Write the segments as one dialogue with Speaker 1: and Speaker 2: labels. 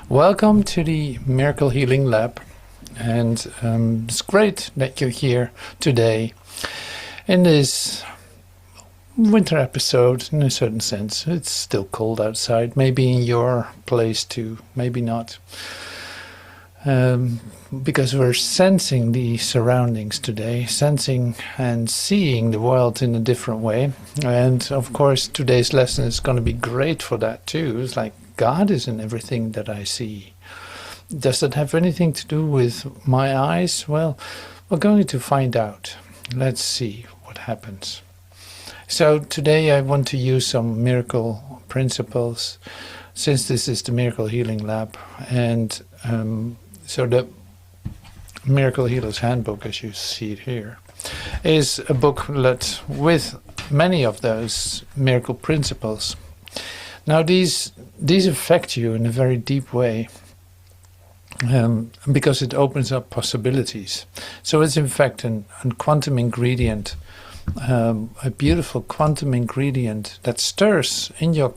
Speaker 1: Welcome to the Miracle Healing Lab, and it's great that you're here today in this winter episode. In a certain sense, it's still cold outside, maybe in your place too, maybe not, because we're sensing the surroundings today, sensing and seeing the world in a different way. And of course today's lesson is going to be great for that too. It's like God is in everything that I see. Does that have anything to do with my eyes? Well, we're going to find out. Let's see what happens. So today I want to use some miracle principles, since this is the Miracle Healing Lab. And so the Miracle Healer's Handbook, as you see it here, is a booklet with many of those miracle principles. Now these affect you in a very deep way, because it opens up possibilities. So it's in fact a quantum ingredient, a beautiful quantum ingredient that stirs in your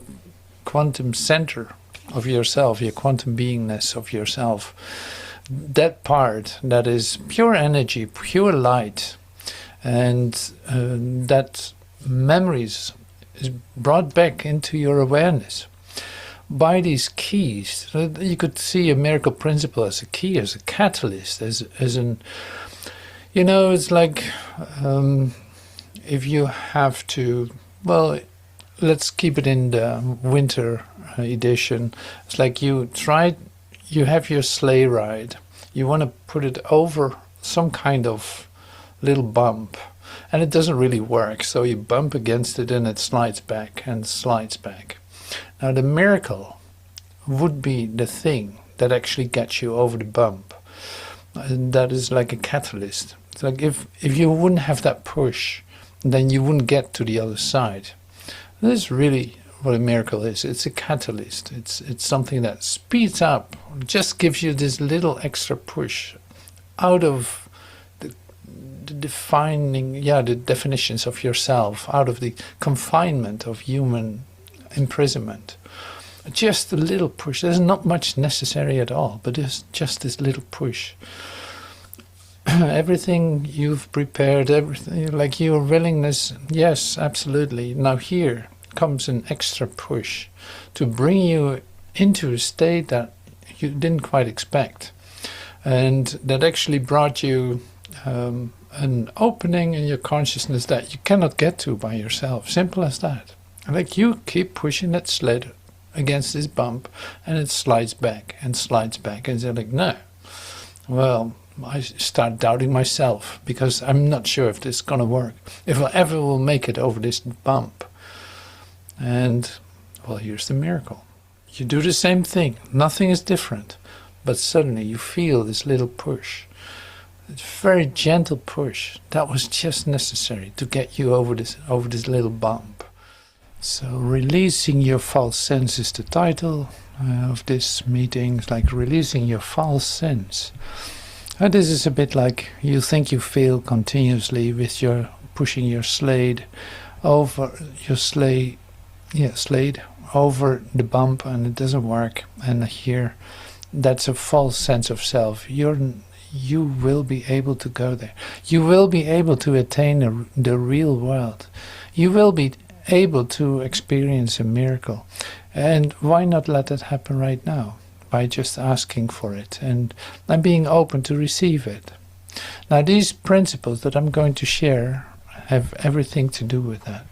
Speaker 1: quantum center of yourself, your quantum beingness of yourself, that part that is pure energy, pure light, and that memories is brought back into your awareness by these keys. You could see a miracle principle as a key, as a catalyst, as an, you know, it's like if you have to, well, let's keep it in the winter edition. It's like you have your sleigh ride, you want to put it over some kind of little bump, and it doesn't really work, so you bump against it and it slides back and slides back. Now the miracle would be the thing that actually gets you over the bump. And that is like a catalyst. It's like if you wouldn't have that push, then you wouldn't get to the other side. This is really what a miracle is. It's a catalyst. It's something that speeds up, just gives you this little extra push out of the definitions of yourself, out of the confinement of human imprisonment. Just a little push. There's not much necessary at all, but there's just this little push. Everything you've prepared, everything, like your willingness, yes, absolutely. Now here comes an extra push to bring you into a state that you didn't quite expect, and that actually brought you an opening in your consciousness that you cannot get to by yourself. Simple as that. Like you keep pushing that sled against this bump and it slides back and slides back, and you're like, no. Well, I start doubting myself because I'm not sure if this is going to work, if I ever will make it over this bump. And well, here's the miracle. You do the same thing, nothing is different, but suddenly you feel this little push. It's a very gentle push that was just necessary to get you over this little bump. So releasing your false sense is the title of this meeting. It's like releasing your false sense. And this is a bit like you think you feel continuously with your pushing your sled over over the bump, and it doesn't work. And here, that's a false sense of self. You will be able to go there. You will be able to attain the real world. You will be able to experience a miracle. And why not let that happen right now? By just asking for it and being open to receive it. Now these principles that I'm going to share have everything to do with that.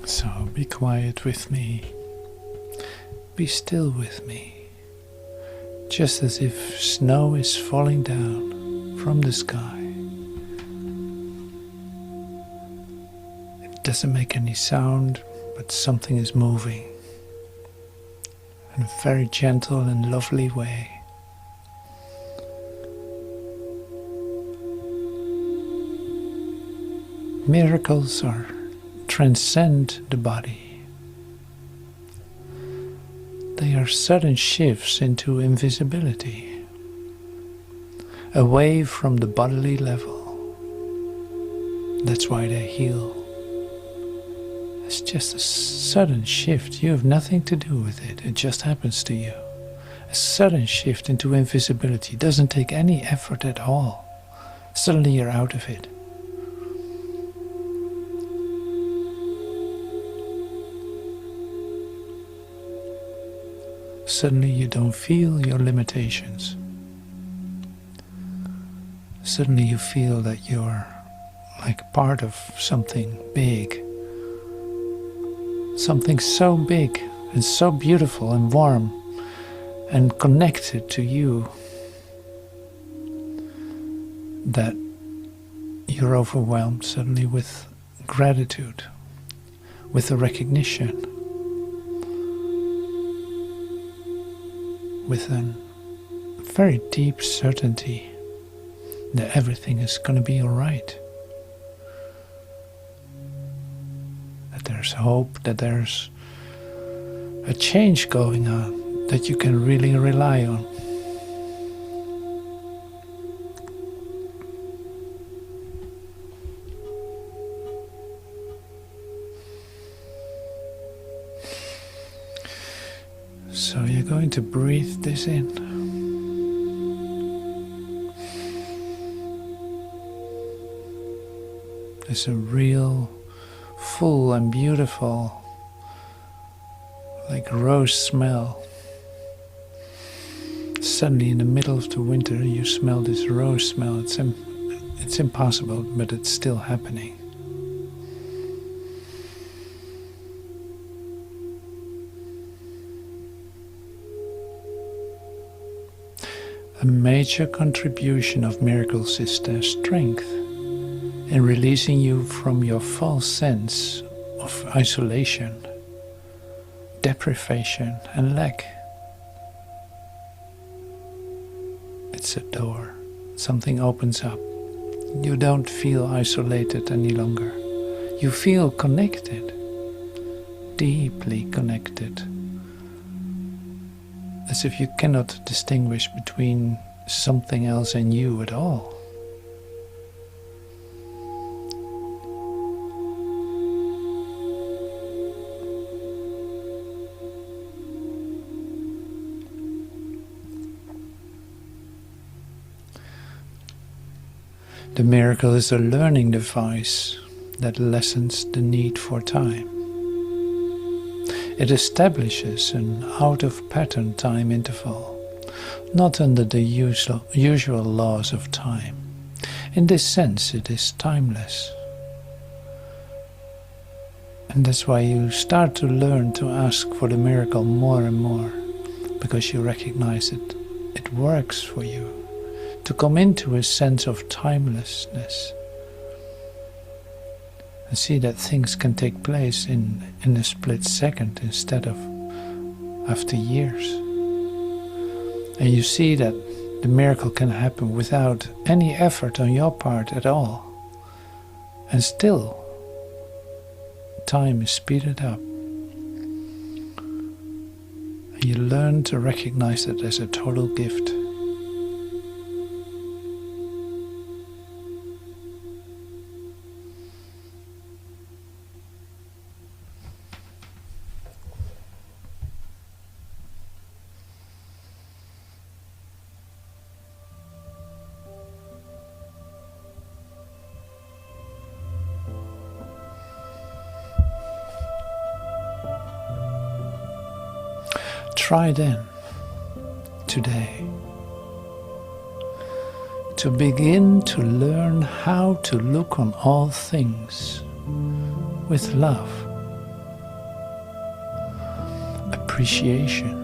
Speaker 1: So be quiet with me, be still with me, just as if snow is falling down from the sky. It doesn't make any sound, but something is moving in a very gentle and lovely way. Miracles transcend the body. They are sudden shifts into invisibility, away from the bodily level. That's why they heal. It's just a sudden shift. You have nothing to do with it. It just happens to you. A sudden shift into invisibility doesn't take any effort at all. Suddenly you're out of it. Suddenly you don't feel your limitations. Suddenly you feel that you're like part of something big. Something so big and so beautiful and warm and connected to you that you're overwhelmed suddenly with gratitude, with a recognition, with a very deep certainty that everything is going to be all right. That there's hope, that there's a change going on that you can really rely on. So you're going to breathe this in. There's a real full and beautiful, like rose smell. Suddenly in the middle of the winter you smell this rose smell. It's impossible, but it's still happening. A major contribution of miracles is their strength in releasing you from your false sense of isolation, deprivation, and lack. It's a door. Something opens up. You don't feel isolated any longer. You feel connected, deeply connected. As if you cannot distinguish between something else and you at all. The miracle is a learning device that lessens the need for time. It establishes an out-of-pattern time interval, not under the usual laws of time. In this sense, it is timeless. And that's why you start to learn to ask for the miracle more and more, because you recognize it works for you. To come into a sense of timelessness and see that things can take place in a split second instead of after years. And you see that the miracle can happen without any effort on your part at all. And still, time is speeded up. And you learn to recognize it as a total gift. Try then, today, to begin to learn how to look on all things with love, appreciation,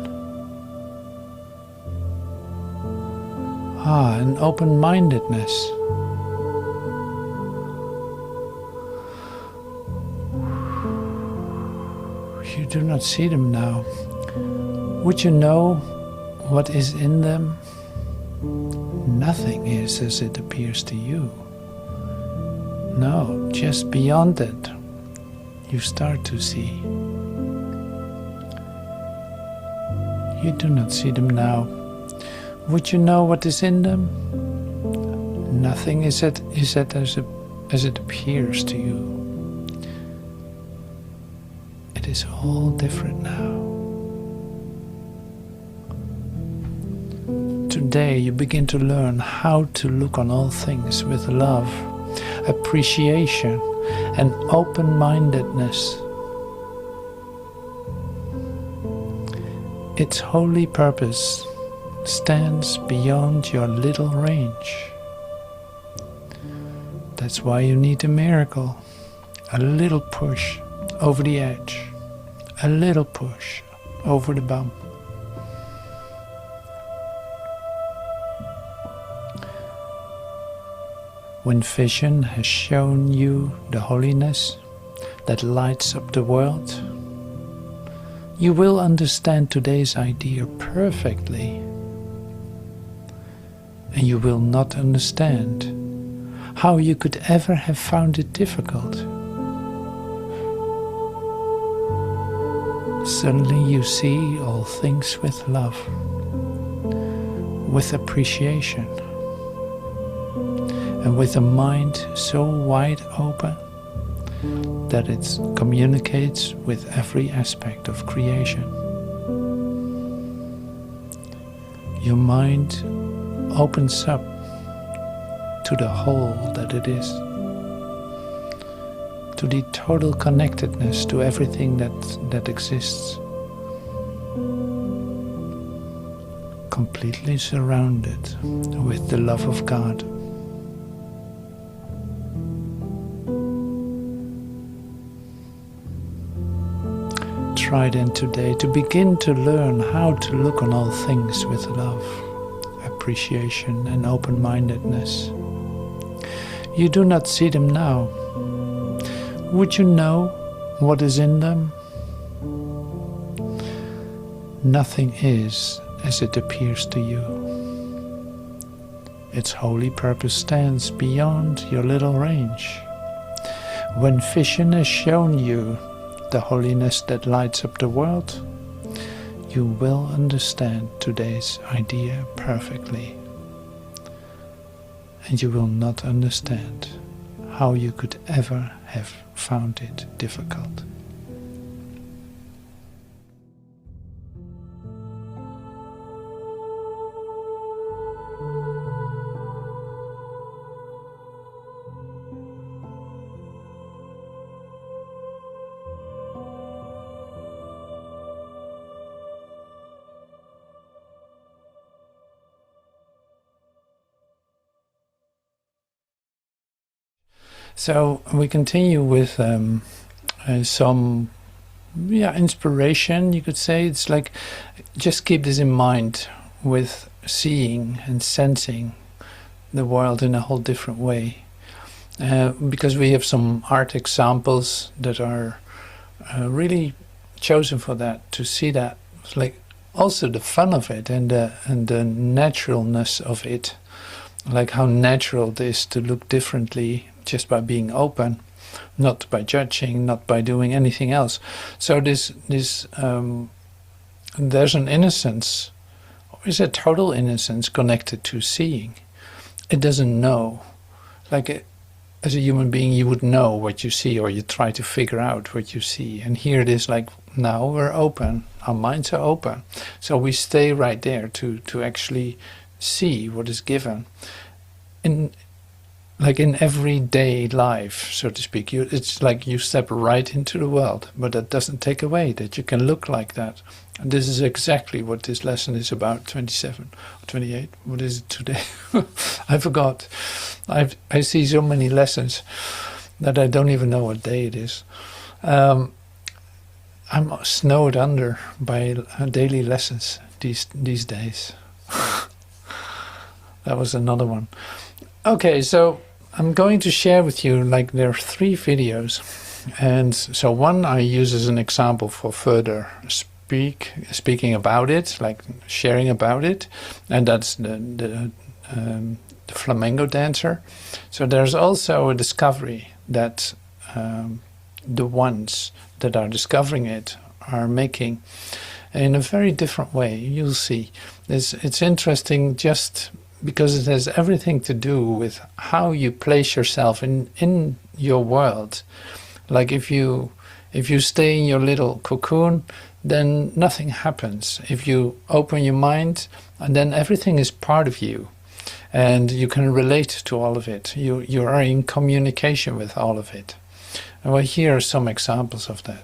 Speaker 1: and open-mindedness. You do not see them now. Would you know what is in them? Nothing is as it appears to you. No, just beyond it, you start to see. You do not see them now. Would you know what is in them? Nothing is as it appears to you. It is all different now. Today you begin to learn how to look on all things with love, appreciation, and open-mindedness. Its holy purpose stands beyond your little range. That's why you need a miracle, a little push over the edge, a little push over the bump. When vision has shown you the holiness that lights up the world, you will understand today's idea perfectly, and you will not understand how you could ever have found it difficult. Suddenly you see all things with love, with appreciation, and with a mind so wide open that it communicates with every aspect of creation. Your mind opens up to the whole that it is, to the total connectedness to everything that exists, completely surrounded with the love of God. Try then today to begin to learn how to look on all things with love, appreciation, and open-mindedness. You do not see them now. Would you know what is in them? Nothing is as it appears to you. Its holy purpose stands beyond your little range. When vision has shown you the holiness that lights up the world, you will understand today's idea perfectly. And you will not understand how you could ever have found it difficult. So we continue with some inspiration, you could say. It's like, just keep this in mind with seeing and sensing the world in a whole different way. Because we have some art examples that are really chosen for that, to see that. It's like also the fun of it and the naturalness of it. Like how natural it is to look differently just by being open, not by judging, not by doing anything else. So there's an innocence, or is a total innocence connected to seeing. It doesn't know. Like as a human being, you would know what you see, or you try to figure out what you see. And here it is like, now we're open, our minds are open. So we stay right there to actually see what is given. Like in everyday life, so to speak, it's like you step right into the world, but that doesn't take away that you can look like that. And this is exactly what this lesson is about, 27, 28, what is it today? I forgot. I see so many lessons that I don't even know what day it is. I'm snowed under by daily lessons these days. That was another one. Okay, so I'm going to share with you, like, there are 3 videos, and so one I use as an example for further speaking about it, like sharing about it, and that's the the flamenco dancer. So there's also a discovery that the ones that are discovering it are making in a very different way. You'll see. It's interesting just because it has everything to do with how you place yourself in your world. Like if you stay in your little cocoon, then nothing happens. If you open your mind, and then everything is part of you, and you can relate to all of it. You are in communication with all of it. And well, here are some examples of that.